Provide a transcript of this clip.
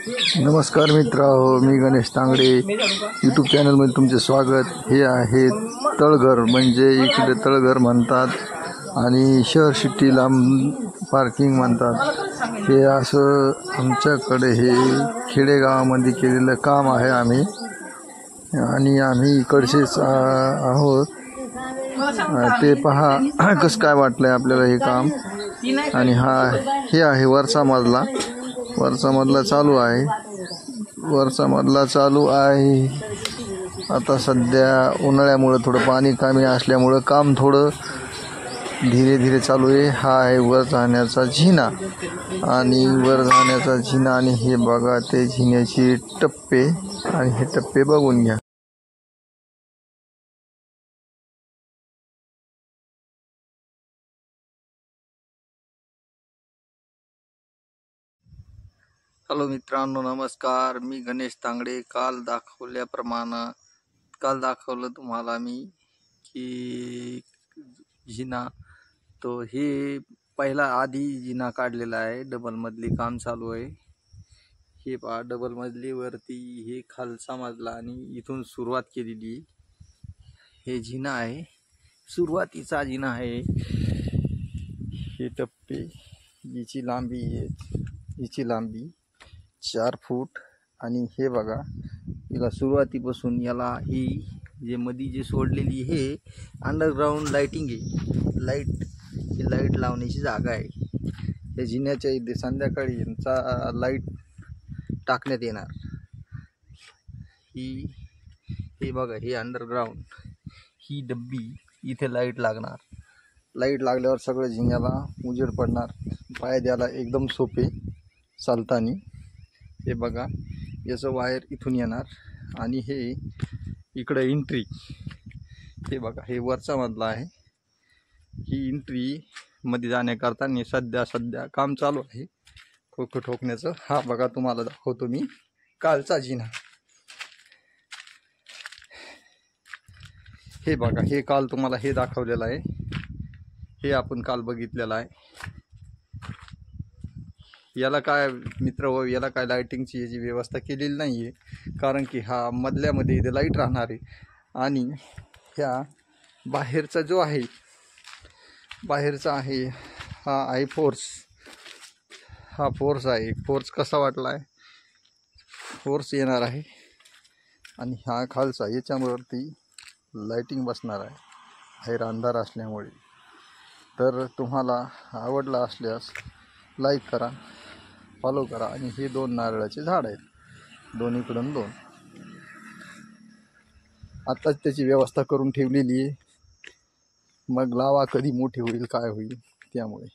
नमस्कार मित्रांनो, मी गणेश तांगडे यूट्यूब चॅनलमध्ये तुमचे स्वागत। हे आहे तळघर, म्हणजे इकडे तळघर म्हणतात आणि शहर सिटीला पार्किंग म्हणतात। हे असं आमच्याकडे हे खेडेगावामध्ये केलेलं काम आहे आणि आम्ही इकडचेच आहोत। ते पहा कसं काय वाटलंय आपल्याला हे काम। आणि हे आहे वरचा मजला चालू आहे। आता सध्या उन्हाळ्यामुळे थोडं पाणी कमी असल्यामुळे काम थोडं धीरे चालू आहे। हा आहे वर जाण्याचा जिना आणि हे बघा ते जिन्याचे टप्पे, आणि हे टप्पे बघून घ्या। हॅलो मित्रांनो, नमस्कार। मी गणेश तांगडे। काल दाखवलं तुम्हाला मी की जिना, तो हे पहिला आधी जिना काढलेला आहे। डबल मजली काम चालू आहे। हे पहा, डबल मजली वरती हे खालचा मजला आणि इथून सुरुवात केलेली हे जिना आहे, सुरुवातीचा जिना आहे। हे टप्पे, हिची लांबी 4 फूट, आणि हे बघा याला सुरुवातीपासून याला ही जे मध्ये जे सोडलेली हे अंडरग्राउंड लाईटिंग आहे। लाईट लावण्याची जागा आहे। या जिन्याच्या इथे संध्याकाळी यांचा लाईट टाकण्यात येणार। हे बघा, हे अंडरग्राउंड, ही डब्बी, इथे लाईट लागणार। लाईट लागल्यावर सगळं जिन्याला उजेड पडणार, पाय द्यायला एकदम सोपे चालतानी। हे बघा, याचं वायर इथून येणार आणि हे इकडे एंट्री, हे बघा हे वरचा मजला आहे। ही एंट्री मध्ये जाण्याकरता सध्या काम चालू आहे खोकं ठोकण्याचं। हा बघा, तुम्हाला दाखवतो मी कालचा जिना। हे बघा, हे काल तुम्हाला हे दाखवलेलं आहे, हे आपण काल बघितलेलं आहे। याला काय मित्र हो, याला काय लाईटिंगची याची व्यवस्था केलेली नाही आहे, कारण की हा मधल्यामध्ये इथे लाईट राहणार आहे। आणि ह्या बाहेरचा जो आहे, हा आहे फोर्स। हा फोर्स आहे। फोर्स कसा वाटला आहे, फोर्स येणार आहे। आणि हा खालचा, याच्यावरती लाईटिंग बसणार आहे बाहेर अंधार असल्यामुळे। तर तुम्हाला आवडला असल्यास लाईक करा, फॉलो करा। आणि हे 2 नारळाचे झाड आहेत, दोन्हीकडून 2। आत्ताच त्याची व्यवस्था करून ठेवलेली आहे, मग लावा कधी मोठी होईल काय होईल त्यामुळे।